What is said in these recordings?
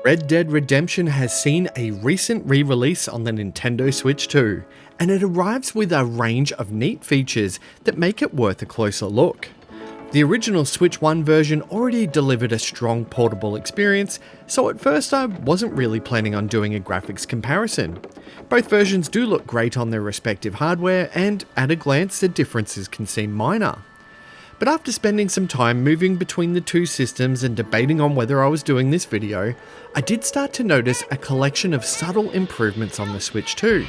Red Dead Redemption has seen a recent re-release on the Nintendo Switch 2, and it arrives with a range of neat features that make it worth a closer look. The original Switch 1 version already delivered a strong portable experience, so at first I wasn't really planning on doing a graphics comparison. Both versions do look great on their respective hardware, and at a glance the differences can seem minor. But after spending some time moving between the two systems and debating on whether I was doing this video, I did start to notice a collection of subtle improvements on the Switch 2.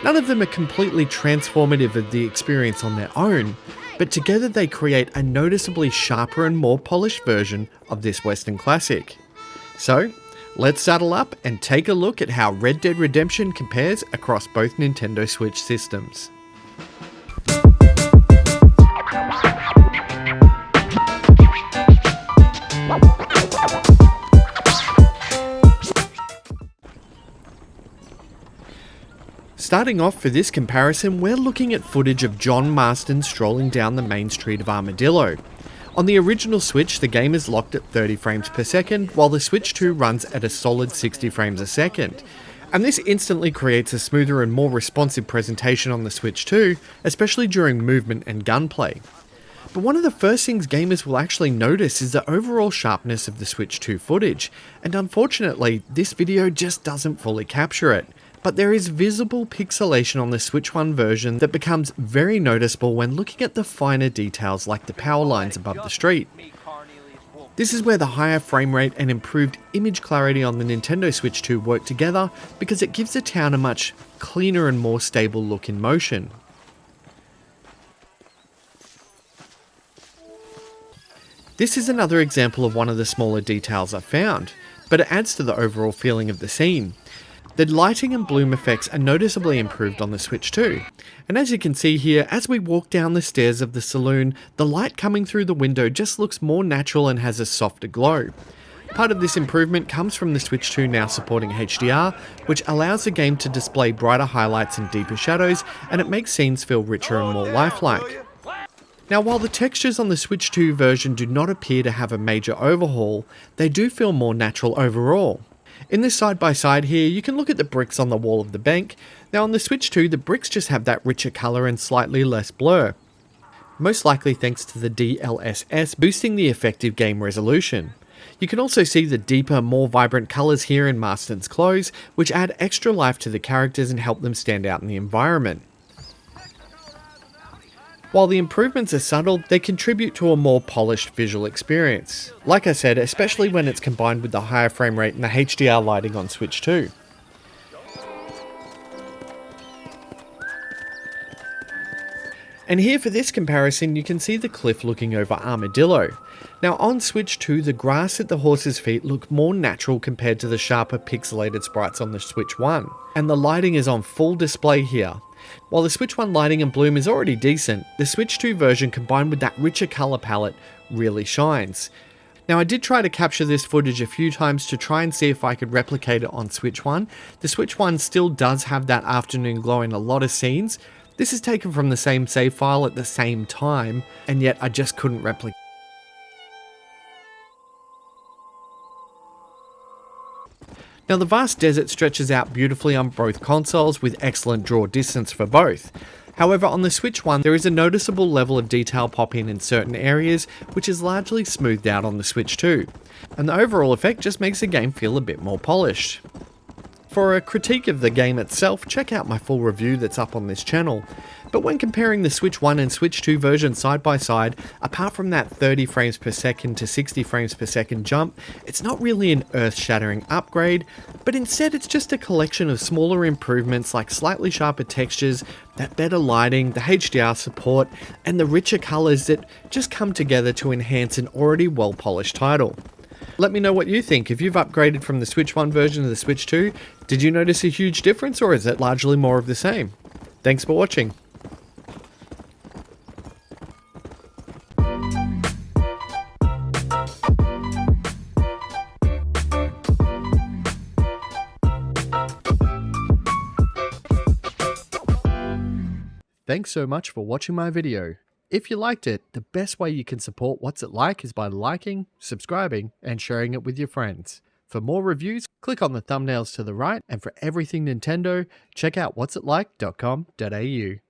None of them are completely transformative of the experience on their own, but together they create a noticeably sharper and more polished version of this Western classic. So, let's saddle up and take a look at how Red Dead Redemption compares across both Nintendo Switch systems. Starting off for this comparison, we're looking at footage of John Marston strolling down the main street of Armadillo. On the original Switch, the game is locked at 30 frames per second, while the Switch 2 runs at a solid 60 frames a second. And this instantly creates a smoother and more responsive presentation on the Switch 2, especially during movement and gunplay. But one of the first things gamers will actually notice is the overall sharpness of the Switch 2 footage, and unfortunately, this video just doesn't fully capture it. But there is visible pixelation on the Switch 1 version that becomes very noticeable when looking at the finer details like the power lines above the street. This is where the higher frame rate and improved image clarity on the Nintendo Switch 2 work together, because it gives the town a much cleaner and more stable look in motion. This is another example of one of the smaller details I found, but it adds to the overall feeling of the scene. The lighting and bloom effects are noticeably improved on the Switch 2, and as you can see here, as we walk down the stairs of the saloon, the light coming through the window just looks more natural and has a softer glow. Part of this improvement comes from the Switch 2 now supporting HDR, which allows the game to display brighter highlights and deeper shadows, and it makes scenes feel richer and more lifelike. Now, while the textures on the Switch 2 version do not appear to have a major overhaul, they do feel more natural overall. In this side-by-side here, you can look at the bricks on the wall of the bank. Now on the Switch 2, the bricks just have that richer colour and slightly less blur. Most likely thanks to the DLSS boosting the effective game resolution. You can also see the deeper, more vibrant colours here in Marston's clothes, which add extra life to the characters and help them stand out in the environment. While the improvements are subtle, they contribute to a more polished visual experience. Like I said, especially when it's combined with the higher frame rate and the HDR lighting on Switch 2. And here for this comparison, you can see the cliff looking over Armadillo. Now on Switch 2, the grass at the horse's feet look more natural compared to the sharper pixelated sprites on the Switch 1. And the lighting is on full display here. While the Switch 1 lighting and bloom is already decent, the Switch 2 version combined with that richer colour palette really shines. Now I did try to capture this footage a few times to try and see if I could replicate it on Switch 1. The Switch 1 still does have that afternoon glow in a lot of scenes. This is taken from the same save file at the same time, and yet I just couldn't replicate. Now the vast desert stretches out beautifully on both consoles with excellent draw distance for both. However, on the Switch 1 there is a noticeable level of detail pop in certain areas, which is largely smoothed out on the Switch 2. And the overall effect just makes the game feel a bit more polished. For a critique of the game itself, check out my full review that's up on this channel. But when comparing the Switch 1 and Switch 2 versions side by side, apart from that 30 frames per second to 60 frames per second jump, it's not really an earth-shattering upgrade, but instead it's just a collection of smaller improvements like slightly sharper textures, that better lighting, the HDR support, and the richer colours that just come together to enhance an already well-polished title. Let me know what you think. If you've upgraded from the Switch 1 version to the Switch 2, did you notice a huge difference, or is it largely more of the same? Thanks for watching. Thanks so much for watching my video. If you liked it, the best way you can support What's It Like is by liking, subscribing, and sharing it with your friends. For more reviews, click on the thumbnails to the right, and for everything Nintendo, check out whatsitlike.com.au.